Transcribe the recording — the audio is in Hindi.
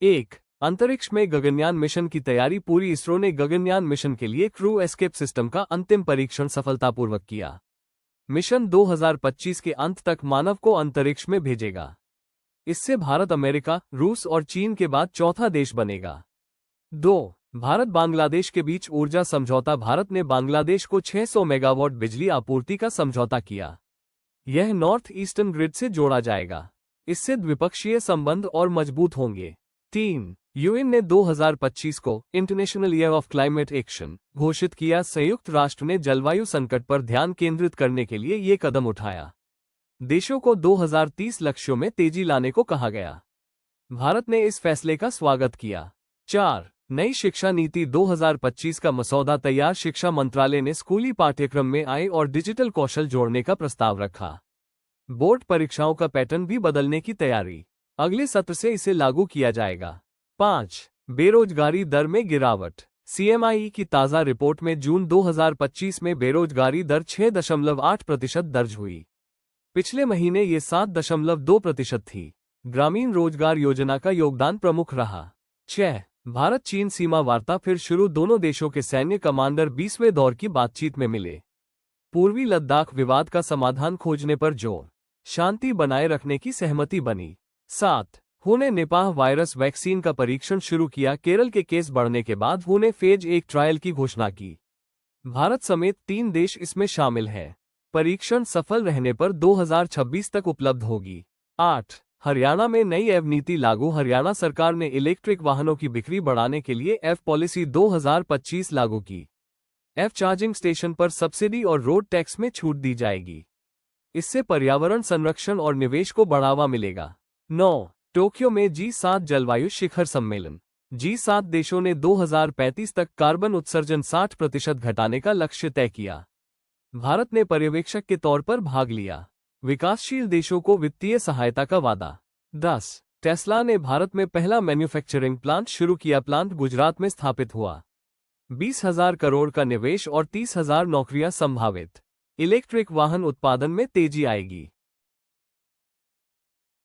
एक, अंतरिक्ष में गगनयान मिशन की तैयारी पूरी। इसरो ने गगनयान मिशन के लिए क्रू एस्केप सिस्टम का अंतिम परीक्षण सफलतापूर्वक किया। मिशन 2025 के अंत तक मानव को अंतरिक्ष में भेजेगा। इससे भारत अमेरिका, रूस और चीन के बाद चौथा देश बनेगा। 2. भारत बांग्लादेश के बीच ऊर्जा समझौता। भारत ने बांग्लादेश को 600 मेगावाट बिजली आपूर्ति का समझौता किया। यह नॉर्थ ईस्टर्न ग्रिड से जोड़ा जाएगा। इससे द्विपक्षीय संबंध और मजबूत होंगे। 3. यूएन ने 2025 को international year of climate action घोषित किया। संयुक्त राष्ट्र ने जलवायु संकट पर ध्यान केंद्रित करने के लिए ये कदम उठाया। देशों को 2030 लक्ष्यों में तेजी लाने को कहा गया। भारत ने इस फैसले का स्वागत किया। 4. नई शिक्षा नीति 2025 का मसौदा तैयार। शिक्षा मंत्रालय ने स्कूली पाठ्यक्रम में AI और डिजिटल कौशल जोड़ने का प्रस्ताव रखा। बोर्ड परीक्षाओं का पैटर्न भी बदलने की तैयारी। अगले सत्र से इसे लागू किया जाएगा। 5. बेरोजगारी दर में गिरावट। CMI की ताज़ा रिपोर्ट में जून 2025 में बेरोजगारी दर 6.8% दर्ज हुई। पिछले महीने ये 7.2% थी। ग्रामीण रोजगार योजना का योगदान प्रमुख रहा। 6. भारत चीन सीमा वार्ता फिर शुरू। दोनों देशों के सैन्य कमांडर 20वें दौर की बातचीत में मिले। पूर्वी लद्दाख विवाद का समाधान खोजने पर जोर। शांति बनाए रखने की सहमति बनी। 7. हू ने निपाह वायरस वैक्सीन का परीक्षण शुरू किया। केरल के केस बढ़ने के बाद हू ने फेज 1 ट्रायल की घोषणा की। भारत समेत 3 देश इसमें शामिल हैं। परीक्षण सफल रहने पर 2026 तक उपलब्ध होगी। 8. हरियाणा में नई एव नीति लागू। हरियाणा सरकार ने इलेक्ट्रिक वाहनों की बिक्री बढ़ाने के लिए एव पॉलिसी 2025 लागू की। एव चार्जिंग स्टेशन पर सब्सिडी और रोड टैक्स में छूट दी जाएगी। इससे पर्यावरण संरक्षण और निवेश को बढ़ावा मिलेगा। 9. टोक्यो में G7 जलवायु शिखर सम्मेलन। G7 देशों ने 2035 तक कार्बन उत्सर्जन 60% घटाने का लक्ष्य तय किया। भारत ने पर्यवेक्षक के तौर पर भाग लिया। विकासशील देशों को वित्तीय सहायता का वादा। 10. टेस्ला ने भारत में पहला मैन्युफैक्चरिंग प्लांट शुरू किया। प्लांट गुजरात में स्थापित हुआ। 20,000 करोड़ का निवेश और 30,000 नौकरियां संभावित। इलेक्ट्रिक वाहन उत्पादन में तेजी आएगी।